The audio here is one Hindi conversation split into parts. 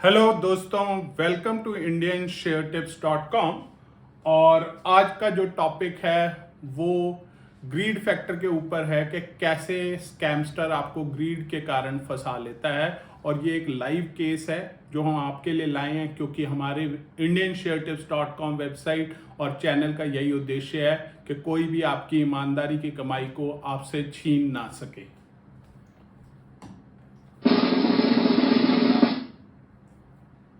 हेलो दोस्तों, वेलकम टू indiansharetips.com। और आज का जो टॉपिक है वो ग्रीड फैक्टर के ऊपर है कि कैसे स्कैमस्टर आपको ग्रीड के कारण फंसा लेता है। और ये एक लाइव केस है जो हम आपके लिए लाए हैं, क्योंकि हमारे indiansharetips.com वेबसाइट और चैनल का यही उद्देश्य है कि कोई भी आपकी ईमानदारी की कमाई को आपसे छीन ना सके।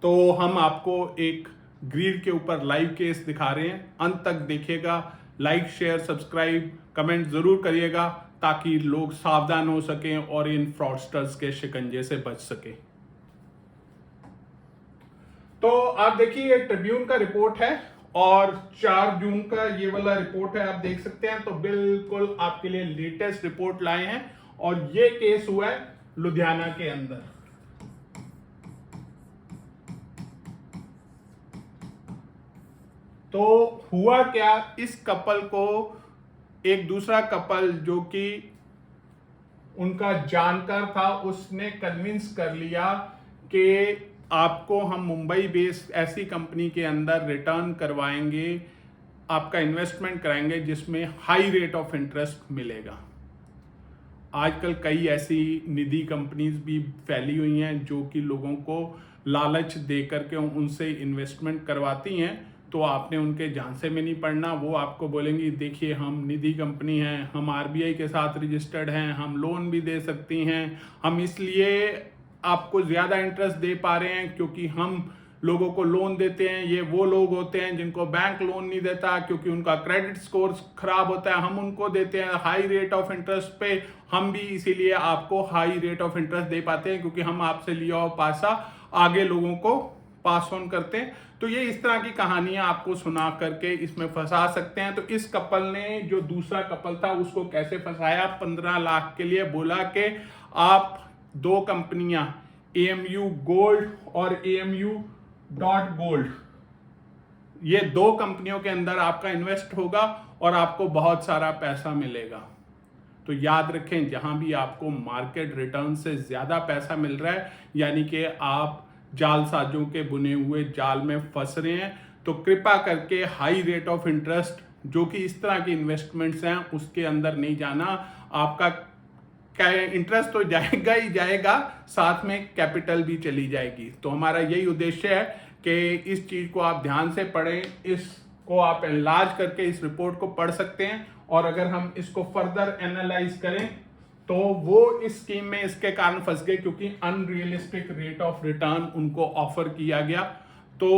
तो हम आपको एक ग्रीड के ऊपर लाइव केस दिखा रहे हैं। अंत तक देखिएगा, लाइक शेयर सब्सक्राइब कमेंट जरूर करिएगा ताकि लोग सावधान हो सकें और इन फ्रॉडस्टर्स के शिकंजे से बच सके। तो आप देखिए, ये ट्रिब्यून का रिपोर्ट है और 4 जून का ये वाला रिपोर्ट है, आप देख सकते हैं। तो बिल्कुल आपके लिए लेटेस्ट रिपोर्ट लाए हैं और ये केस हुआ है लुधियाना के अंदर। तो हुआ क्या, इस कपल को एक दूसरा कपल जो कि उनका जानकार था, उसने कन्विंस कर लिया कि आपको हम मुंबई बेस्ड ऐसी कंपनी के अंदर रिटर्न करवाएंगे, आपका इन्वेस्टमेंट कराएंगे जिसमें हाई रेट ऑफ इंटरेस्ट मिलेगा। आजकल कई ऐसी निधि कंपनीज भी फैली हुई हैं जो कि लोगों को लालच दे करके उनसे इन्वेस्टमेंट करवाती हैं। तो आपने उनके झांसे में नहीं पड़ना। वो आपको बोलेंगी, देखिए हम निधि कंपनी हैं, हम आरबीआई के साथ रजिस्टर्ड हैं, हम लोन भी दे सकती हैं, हम इसलिए आपको ज़्यादा इंटरेस्ट दे पा रहे हैं क्योंकि हम लोगों को लोन देते हैं। ये वो लोग होते हैं जिनको बैंक लोन नहीं देता क्योंकि उनका क्रेडिट स्कोर खराब होता है, हम उनको देते हैं हाई रेट ऑफ इंटरेस्ट पे। हम भी इसीलिए आपको हाई रेट ऑफ इंटरेस्ट दे पाते हैं क्योंकि हम आपसे लिया हुआ पैसा आगे लोगों को पास ऑन करते हैं। तो ये इस तरह की कहानियां आपको सुना करके इसमें फंसा सकते हैं। तो इस कपल ने, जो दूसरा कपल था, उसको कैसे फंसाया? 15 लाख के लिए बोला कि आप 2 कंपनियां AMU गोल्ड और AMU डॉट गोल्ड, ये 2 कंपनियों के अंदर आपका इन्वेस्ट होगा और आपको बहुत सारा पैसा मिलेगा। तो याद रखें, जहां भी आपको मार्केट रिटर्न से ज्यादा पैसा मिल रहा है, यानी कि आप जालसाजों के बुने हुए जाल में फंस रहे हैं, तो कृपा करके हाई रेट ऑफ इंटरेस्ट जो कि इस तरह की इन्वेस्टमेंट्स हैं उसके अंदर नहीं जाना। आपका इंटरेस्ट तो जाएगा ही जाएगा, साथ में कैपिटल भी चली जाएगी। तो हमारा यही उद्देश्य है कि इस चीज को आप ध्यान से पढ़ें, इसको आप एनालाइज करके इस रिपोर्ट को पढ़ सकते हैं। और अगर हम इसको फर्दर एनालाइज करें तो वो इस स्कीम में इसके कारण फंस गए क्योंकि अनरियलिस्टिक रेट ऑफ रिटर्न उनको ऑफर किया गया। तो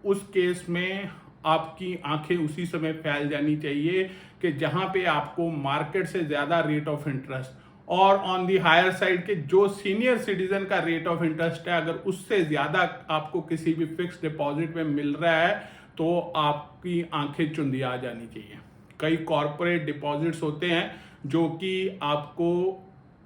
उस केस में आपकी आंखें उसी समय फैल जानी चाहिए कि जहां पे आपको मार्केट से ज्यादा रेट ऑफ इंटरेस्ट और ऑन दी हायर साइड के जो सीनियर सिटीजन का रेट ऑफ इंटरेस्ट है, अगर उससे ज्यादा आपको किसी भी फिक्स डिपॉजिट में मिल रहा है तो आपकी आंखें चुंधिया जानी चाहिए। कई कॉर्पोरेट डिपॉजिट्स होते हैं जो कि आपको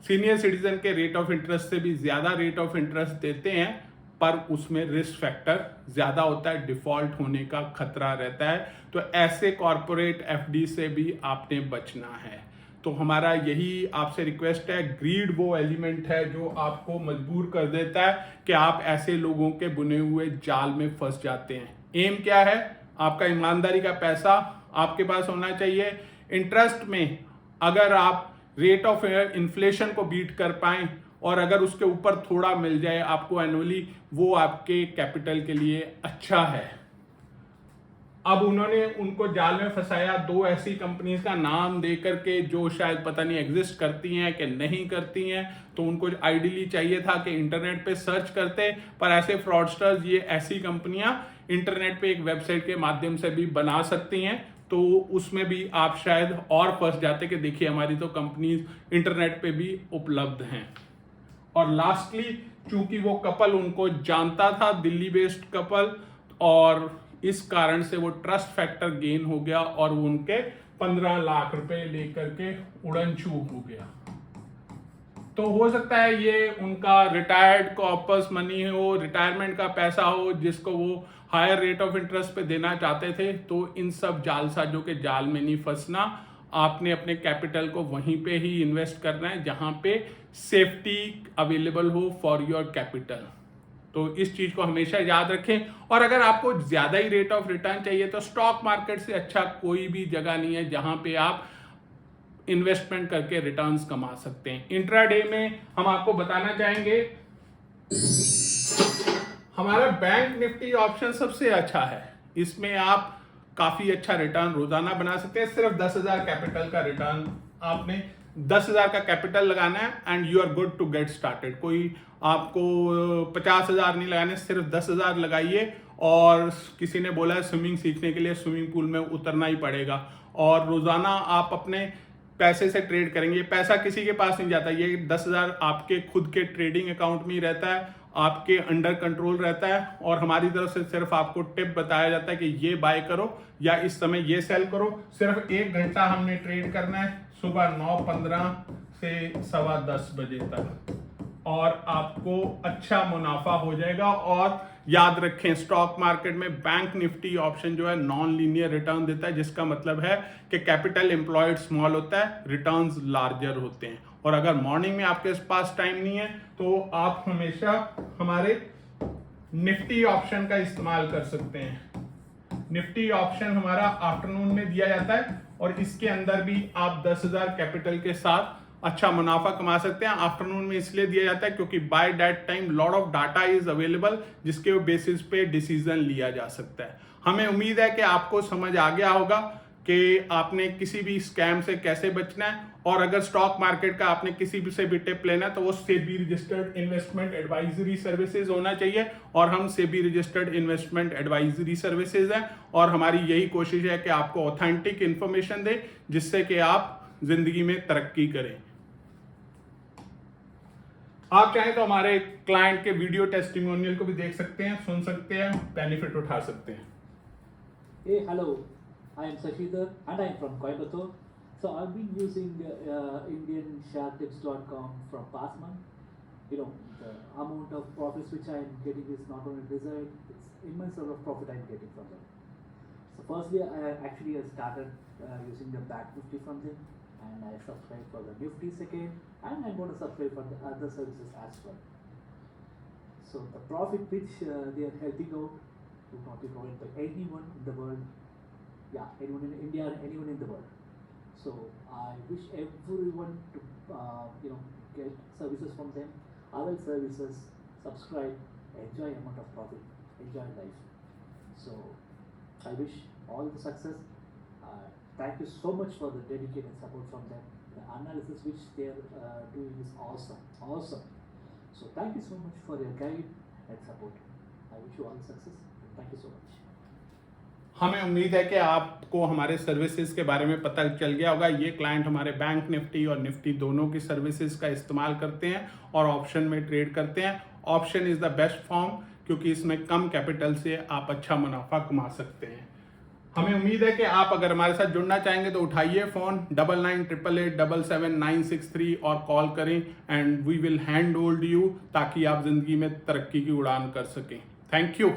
सीनियर सिटीजन के रेट ऑफ इंटरेस्ट से भी ज्यादा रेट ऑफ इंटरेस्ट देते हैं, पर उसमें रिस्क फैक्टर ज्यादा होता है, डिफॉल्ट होने का खतरा रहता है। तो ऐसे कॉर्पोरेट एफडी से भी आपने बचना है। तो हमारा यही आपसे रिक्वेस्ट है। ग्रीड वो एलिमेंट है जो आपको मजबूर कर देता है कि आप ऐसे लोगों के बुने हुए जाल में फंस जाते हैं। एम क्या है? आपका ईमानदारी का पैसा आपके पास होना चाहिए। इंटरेस्ट में अगर आप रेट ऑफ इन्फ्लेशन को बीट कर पाएं और अगर उसके ऊपर थोड़ा मिल जाए आपको एनुअली, वो आपके कैपिटल के लिए अच्छा है। अब उन्होंने उनको जाल में फंसाया 2 ऐसी कंपनीज का नाम दे करके जो शायद पता नहीं एग्जिस्ट करती हैं कि नहीं करती हैं। तो उनको आइडियली चाहिए था कि इंटरनेट पे सर्च करते, पर ऐसे फ्रॉडस्टर्स ये ऐसी कंपनियां इंटरनेट पे एक वेबसाइट के माध्यम से भी बना सकती हैं। तो उसमें भी आप शायद और फंस जाते कि देखिए हमारी तो कंपनीज इंटरनेट पे भी उपलब्ध हैं। और लास्टली, चूंकि वो कपल उनको जानता था, दिल्ली बेस्ड कपल, और इस कारण से वो ट्रस्ट फैक्टर गेन हो गया और वो उनके 15 लाख रुपए लेकर के उड़न छू हो गया। तो हो सकता है ये उनका रिटायर्ड कॉर्पस मनी हो, रिटायरमेंट का पैसा हो जिसको वो हायर रेट ऑफ इंटरेस्ट पे देना चाहते थे। तो इन सब जालसाजों के जाल में नहीं फंसना। आपने अपने कैपिटल को वहीं पे ही इन्वेस्ट करना है जहां पे सेफ्टी अवेलेबल हो फॉर योर कैपिटल। तो इस चीज को हमेशा याद रखें। और अगर आपको ज्यादा ही रेट ऑफ रिटर्न चाहिए तो स्टॉक मार्केट से अच्छा कोई भी जगह नहीं है जहां पे आप इन्वेस्टमेंट करके रिटर्न्स कमा सकते हैं। इंट्राडे में हम आपको बताना चाहेंगे हमारा बैंक निफ्टी ऑप्शन सबसे अच्छा है। इसमें आप काफी अच्छा रिटर्न रोजाना बना सकते हैं। सिर्फ 10,000 कैपिटल का रिटर्न, आपने 10,000 का कैपिटल लगाना है and you are good to get started. कोई आपको 50,000 नहीं लगाने, सिर्फ 10,000 लगाइए। और किसी ने बोला है स्विमिंग सीखने के लिए स्विमिंग पूल में उतरना ही पड़ेगा, और रोजाना आप अपने पैसे से ट्रेड करेंगे। पैसा किसी के पास नहीं जाता, ये 10,000 आपके खुद के ट्रेडिंग अकाउंट में ही रहता है, आपके अंडर कंट्रोल रहता है। और हमारी तरफ से सिर्फ आपको टिप बताया जाता है कि ये बाय करो या इस समय ये सेल करो। सिर्फ 1 घंटा हमने ट्रेड करना है, सुबह 9:15 से 10:15 बजे तक, और आपको अच्छा मुनाफा हो जाएगा। और याद रखें, स्टॉक मार्केट में बैंक निफ्टी ऑप्शन जो है नॉन लीनियर रिटर्न देता है, जिसका मतलब है कि कैपिटल एम्प्लॉयड स्मॉल होता है, रिटर्न्स लार्जर होते हैं। और अगर मॉर्निंग में आपके पास टाइम नहीं है तो आप हमेशा हमारे निफ्टी ऑप्शन का इस्तेमाल कर सकते हैं। निफ्टी ऑप्शन हमारा आफ्टरनून में दिया जाता है, और इसके अंदर भी आप 10,000 कैपिटल के साथ अच्छा मुनाफा कमा सकते हैं। आफ्टरनून में इसलिए दिया जाता है क्योंकि by that time lot of data is available, जिसके बेसिस पे डिसीजन लिया जा सकता है। हमें उम्मीद है कि आपको समझ आ गया होगा कि आपने किसी भी स्कैम से कैसे बचना है। और अगर स्टॉक मार्केट का आपने किसी भी से भी टिप लेना है तो वो SEBI registered investment advisory services होना चाहिए, और हम SEBI registered investment advisory services हैं। और हमारी यही कोशिश है कि आपको ऑथेंटिक इंफॉर्मेशन दें जिससे कि आप जिंदगी में तरक्की करें। आप चाहें तो हमारे क्लाइंट के वीडियो टेस्टिमोनियल को भी देख सकते हैं, सुन सकते हैं, बेनिफिट उठा सकते हैं। Hey, hello. I am Sashidhar and I am from Coimbatore. So I've been using IndianShareTips.com from past month. You know, the amount of profits which I am getting is not only desired, it's immense amount of profit I am getting from them. So firstly, I actually started using the Back Nifty from them, and I subscribed for the Nifty second, and I'm going to subscribe for the other services as well. So the profit which they are helping out would not be provided by anyone in the world. Yeah, anyone in India or anyone in the world. So I wish everyone to get services from them, other services, subscribe, enjoy amount of profit, enjoy life. So I wish all the success. Thank you so much for the dedicated support from them. The analysis which they are doing is awesome. So thank you so much for your guide and support. I wish you all the success. Thank you so much. हमें उम्मीद है कि आपको हमारे सर्विसेज के बारे में पता चल गया होगा। ये क्लाइंट हमारे बैंक निफ्टी और निफ्टी दोनों की सर्विसेज का इस्तेमाल करते हैं और ऑप्शन में ट्रेड करते हैं। Option is the best form क्योंकि इसमें कम कैपिटल से आप अच्छा मुनाफा कमा सकते हैं। हमें उम्मीद है कि आप अगर हमारे साथ जुड़ना चाहेंगे तो उठाइए फ़ोन 9988877963 और कॉल करें and we will hand hold you ताकि आप ज़िंदगी में तरक्की की उड़ान कर सकें। Thank you.